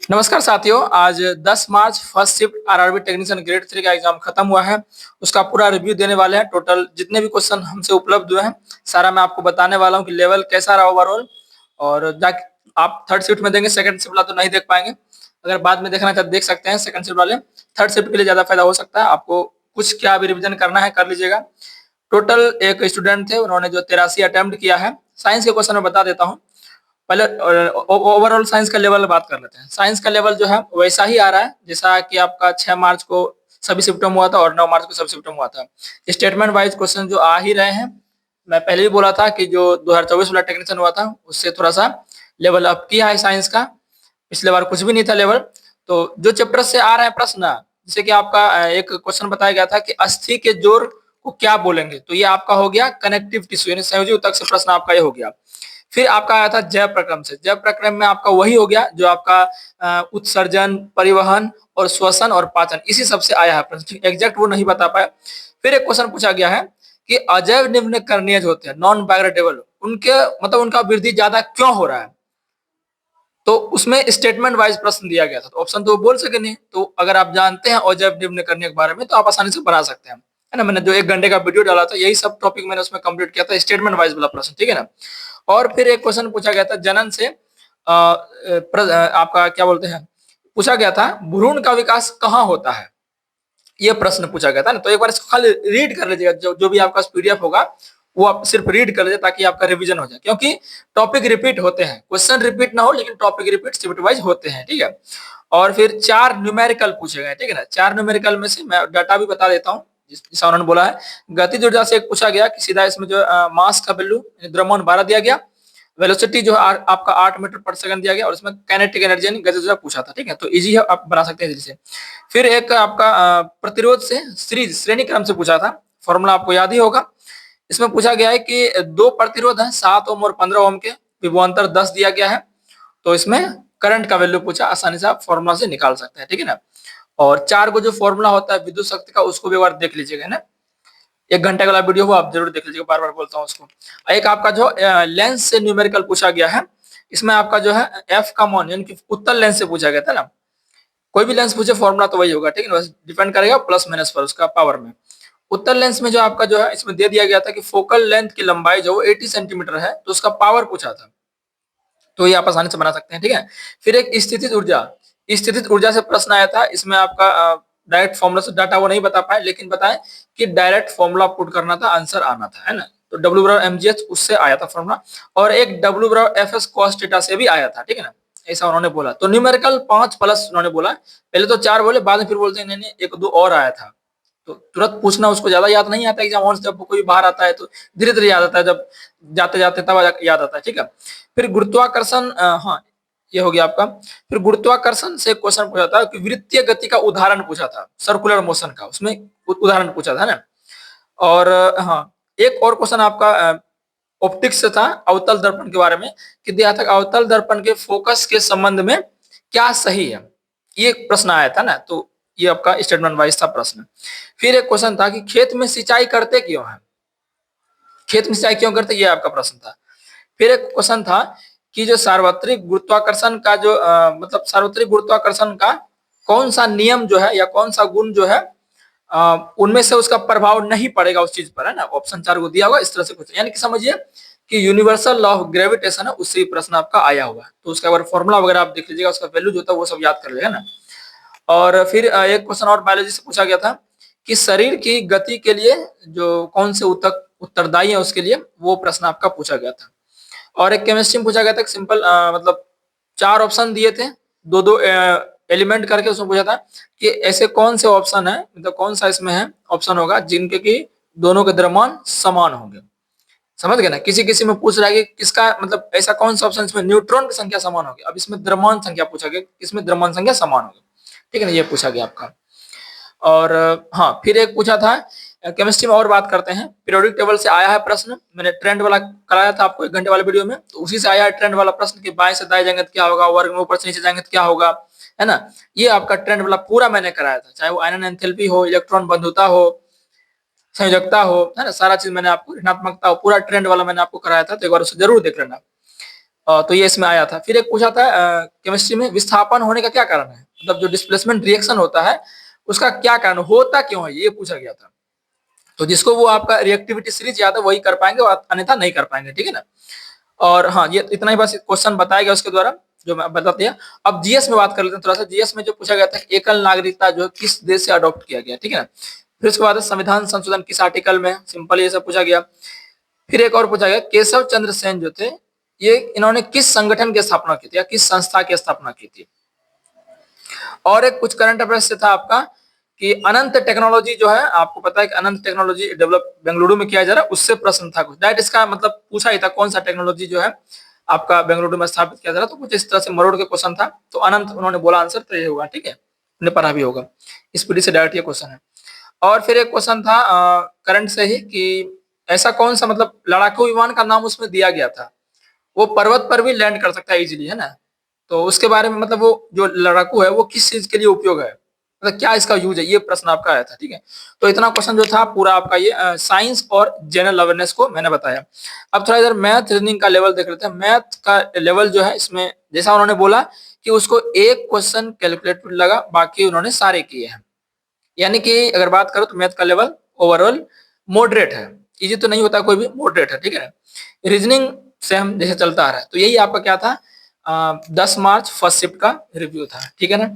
नमस्कार साथियों। आज 10 March first shift RRB technician grade 3 का एग्जाम खत्म हुआ है। उसका पूरा रिव्यू देने वाले हैं। टोटल जितने भी क्वेश्चन हमसे उपलब्ध हुए हैं सारा मैं आपको बताने वाला हूं कि लेवल कैसा रहा ओवरऑल। और जाके आप थर्ड शिफ्ट में देंगे, सेकंड शिफ्ट वाला तो नहीं देख पाएंगे। अगर बाद में देखना है तो देख सकते हैं सेकंड शिफ्ट वाले। थर्ड शिफ्ट के लिए ज्यादा फायदा हो सकता है। आपको कुछ क्या भी रिविजन करना है कर लीजिएगा। टोटल एक स्टूडेंट थे, उन्होंने जो 83 अटेम्प्ट किया है। साइंस के क्वेश्चन में बता देता हूँ। पहले ओवरऑल साइंस का लेवल बात कर लेते हैं। साइंस का लेवल जो है वैसा ही आ रहा है जैसा कि आपका 6 मार्च को सभी शिफ्टों में हुआ था और 9 मार्च को सभी शिफ्टों में हुआ था। स्टेटमेंट वाइज क्वेश्चन जो आ ही रहे हैं। मैं पहले भी बोला था कि जो 2024 वाला टेक्नीशियन हुआ था उससे थोड़ा सा लेवल अप किया है साइंस का। पिछले बार कुछ भी नहीं था लेवल। तो जो चैप्टर से आ रहे हैं प्रश्न, जैसे कि आपका एक क्वेश्चन बताया गया था कि अस्थि के जोड़ को क्या बोलेंगे, तो ये आपका हो गया कनेक्टिव टिश्यू यानी संयोजी ऊतक से प्रश्न आपका ये हो गया। फिर आपका आया था जैव प्रक्रम से। जैव प्रक्रम में आपका वही हो गया जो आपका उत्सर्जन, परिवहन और श्वसन और पाचन, इसी सबसे आया है प्रश्न। एग्जैक्ट वो नहीं बता पाया। फिर एक क्वेश्चन पूछा गया है कि अजैव निम्न करणीय जो होते हैं, नॉन बायोडिग्रेडेबल, उनके मतलब उनका वृद्धि ज्यादा क्यों हो रहा है। तो उसमें स्टेटमेंट वाइज प्रश्न दिया गया था, तो ऑप्शन तो वो बोल सके नहीं। तो अगर आप जानते हैं अजैव निम्न करणीय के बारे में तो आप आसानी से बना सकते हैं, है ना। मैंने जो 1 घंटे का वीडियो डाला था यही सब टॉपिक मैंने उसमें कंप्लीट किया था, स्टेटमेंट वाइज वाला प्रश्न, ठीक है ना। और फिर एक क्वेश्चन पूछा गया था जनन से आपका क्या बोलते हैं, पूछा गया था भ्रूण का विकास कहाँ होता है। ये प्रश्न पूछा गया था ना। तो एक बार इसको खाली रीड कर लीजिएगा, जो भी आपका पीडीएफ होगा वो आप सिर्फ रीड कर लीजिए ताकि आपका रिवीजन हो जाए। क्योंकि टॉपिक रिपीट होते हैं, क्वेश्चन रिपीट ना हो लेकिन टॉपिक रिपीट शिफ्ट वाइज होते हैं, ठीक है। और फिर 4 न्यूमेरिकल पूछे गए, ठीक है ना। 4 न्यूमेरिकल में से मैं डाटा भी बता देता हूँ जैसा उन्होंने बोला है। गतिज ऊर्जा से एक पूछा गया कि सीधा इसमें जो मास का वैल्यू द्रव्यमान 12 दिया गया। वेलोसिटी जो है आपका 8 मीटर पर सेकंड दिया गया और इसमें काइनेटिक एनर्जी यानी गतिज ऊर्जा पूछा था, ठीक है। तो इजी है, आप बना सकते हैं जैसे। फिर एक आपका प्रतिरोध से सीरीज श्रेणी क्रम से पूछा था। फॉर्मूला आपको याद ही होगा। इसमें पूछा गया है कि 2 प्रतिरोध है 7 ओम और 15 ओम के, विभवांतर 10 दिया गया है। तो इसमें करंट का वैल्यू पूछा, आसानी से आप फॉर्मूला से निकाल सकते हैं, ठीक है ना। और 4 को जो फॉर्मूला होता है विद्युत शक्ति का उसको भी एक बार देख लीजिएगा, है ना। 1 घंटे वाला वीडियो हो आप जरूर देख लीजिएगा, बार बार बोलता हूँ उसको। एक आपका जो लेंस से न्यूमेरिकल पूछा गया है। इसमें आपका जो है एफ का मान यानी कि उत्तल लेंस से पूछा गया था ना। कोई भी लेंस पूछे फॉर्मूला तो वही होगा, ठीक है ना। बस डिपेंड करेगा प्लस माइनस पर उसका पावर में। उत्तल लेंस में जो आपका जो है इसमें दे दिया गया था कि फोकल लेंथ की लंबाई जो 80 सेंटीमीटर है, तो उसका पावर पूछा था। तो ये आप आसानी से बना सकते हैं, ठीक है। फिर एक स्थितिज ऊर्जा, स्थितिज ऊर्जा से प्रश्न आया था। इसमें आपका डायरेक्ट फॉर्मूला से डाटा वो नहीं बता पाए, लेकिन बताएं कि डायरेक्ट फॉर्मूला पुट करना था, आंसर आना था, है ना। तो डब्ल्यू बराबर एमजीएच उससे आया था फॉर्मूला। और एक डब्ल्यू बराबर एफएस कॉस थीटा से भी आया था, ठीक है ना। ऐसा उन्होंने बोला। तो न्यूमेरिकल 5 प्लस उन्होंने बोला। पहले तो 4 बोले, बाद में फिर बोलते हैं नहीं नहीं एक दो और आया था। तो तुरंत पूछना, उसको ज्यादा याद नहीं आता एग्जाम हॉल से। जब कोई बाहर आता है तो धीरे धीरे याद आता है, जब जाते जाते तब याद आता है, ठीक है। फिर गुरुत्वाकर्षण, हाँ ये हो गया आपका। फिर गुरुत्वाकर्षण से क्वेश्चन पूछा था कि वृत्तीय गति का उदाहरण पूछा था, सर्कुलर मोशन का, उसमें उदाहरण पूछा था ना। और हाँ एक और क्वेश्चन आपका ऑप्टिक्स से था, अवतल दर्पण के बारे में, कि दिया था अवतल दर्पण के फोकस के संबंध में क्या सही है। ये प्रश्न आया था ना। तो ये आपका स्टेटमेंट वाइज था प्रश्न। फिर एक क्वेश्चन था कि खेत में सिंचाई करते क्यों है, खेत में सिंचाई क्यों करते, ये आपका प्रश्न था। फिर एक क्वेश्चन था कि जो सार्वत्रिक गुरुत्वाकर्षण का जो मतलब सार्वत्रिक गुरुत्वाकर्षण का कौन सा नियम जो है या कौन सा गुण जो है उनमें से उसका प्रभाव नहीं पड़ेगा उस चीज पर, है ना। ऑप्शन 4 को दिया होगा इस तरह से कुछ, यानी कि समझिए कि यूनिवर्सल लॉ ऑफ ग्रेविटेशन है, उससे प्रश्न आपका आया हुआ है। तो उसका अगर फॉर्मूला वगैरह आप देख लीजिएगा, उसका वैल्यू जो होता है वो सब याद कर लेगा ना। और फिर एक क्वेश्चन और बायोलॉजी से पूछा गया था कि शरीर की गति के लिए जो कौन से ऊतक उत्तरदायी है उसके लिए, वो प्रश्न आपका पूछा गया था। और एक केमिस्ट्री में पूछा गया था सिंपल, मतलब 4 ऑप्शन दिए थे, दो दो एलिमेंट करके उसमें पूछा था कि ऐसे कौन से ऑप्शन है, मतलब कौन सा इसमें है ऑप्शन होगा जिनके की दोनों के द्रव्यमान समान होंगे। समझ गए ना। किसी किसी में पूछ रहा है कि किसका मतलब ऐसा कौन सा ऑप्शन इसमें न्यूट्रॉन की संख्या समान होगी। अब इसमें द्रव्यमान संख्या पूछा गया, इसमें द्रव्यमान संख्या समान होगी, ठीक है ना। ये पूछा गया आपका। और हाँ फिर एक पूछा था केमिस्ट्री में, और बात करते हैं। पीरियोडिक टेबल से आया है प्रश्न, मैंने ट्रेंड वाला कराया था आपको 1 घंटे वाले वीडियो में, तो उसी से आया है ट्रेंड वाला प्रश्न कि बाएं से दाएं जाएंगे तो क्या होगा, वर्ग में ऊपर से नीचे जाएंगे तो क्या होगा, है ना। ये आपका ट्रेंड वाला पूरा मैंने कराया था, चाहे वो आयनन एंथैल्पी हो, इलेक्ट्रॉन बंधुता हो, संयोजकता हो, है ना। सारा चीज मैंने आपको, ऋणात्मकता हो, पूरा ट्रेंड वाला मैंने आपको कराया था। तो एक बार उसे जरूर देख लेना। तो ये इसमें आया था। फिर एक पूछा था केमिस्ट्री में, विस्थापन होने का क्या कारण है, मतलब जो डिस्प्लेसमेंट रिएक्शन होता है उसका क्या कारण, होता क्यों है, ये पूछा गया था। तो जिसको वो आपका रिएक्टिविटी सीरीज याद है वही कर पाएंगे और अन्यथा नहीं कर पाएंगे, ठीक है ना। और हाँ, ये इतना ही बस क्वेश्चन बताया गया उसके द्वारा जो मैं बता दिया। अब जीएस में बात कर लेते हैं थोड़ा सा। जीएस में जो पूछा गया था, एकल नागरिकता जो किस देश से अडॉप्ट किया गया, ठीक है ना। फिर उसके बाद संविधान संशोधन किस आर्टिकल में, सिंपल ये सब पूछा गया। फिर एक और पूछा गया, केशव चंद्र सेन जो थे, ये इन्होंने किस संगठन की स्थापना की थी या किस संस्था की स्थापना की थी। और एक कुछ करंट अफेयर्स से था आपका कि अनंत टेक्नोलॉजी जो है, आपको पता है कि अनंत टेक्नोलॉजी डेवलप बेंगलुरु में किया जा रहा है, उससे प्रश्न था कुछ डायरेक्ट। इसका मतलब पूछा ही था कौन सा टेक्नोलॉजी जो है आपका बेंगलुरु में स्थापित किया जा रहा है, तो कुछ इस तरह से मरोड़ के क्वेश्चन था। तो अनंत उन्होंने बोला आंसर, तो ये होगा, ठीक है, उन्हें पढ़ा भी होगा। स्पीडी से डायरेक्ट ये क्वेश्चन है। और फिर एक क्वेश्चन था करंट से ही कि ऐसा कौन सा मतलब लड़ाकू विमान का नाम उसमें दिया गया था, वो पर्वत पर भी लैंड कर सकता है इजीली, है ना। तो उसके बारे में मतलब वो जो लड़ाकू है वो किस चीज के लिए उपयोग है, मतलब क्या इसका यूज है, ये प्रश्न आपका आया था, ठीक है। तो इतना क्वेश्चन जो था पूरा आपका ये साइंस और जनरल अवेयरनेस को मैंने बताया। अब थोड़ा इधर मैथ रीजनिंग का लेवल देख लेते हैं। मैथ का लेवल जो है इसमें जैसा उन्होंने बोला कि उसको एक क्वेश्चन कैलकुलेटेड लगा, बाकी उन्होंने सारे किए हैं। यानी कि अगर बात करो तो मैथ का लेवल ओवरऑल मॉडरेट है, इजी तो नहीं होता कोई भी, मॉडरेट है, ठीक है ना। रीजनिंग से हम जैसे चलता आ रहा है, तो यही आपका क्या था 10 मार्च फर्स्ट शिफ्ट का रिव्यू था, ठीक है ना।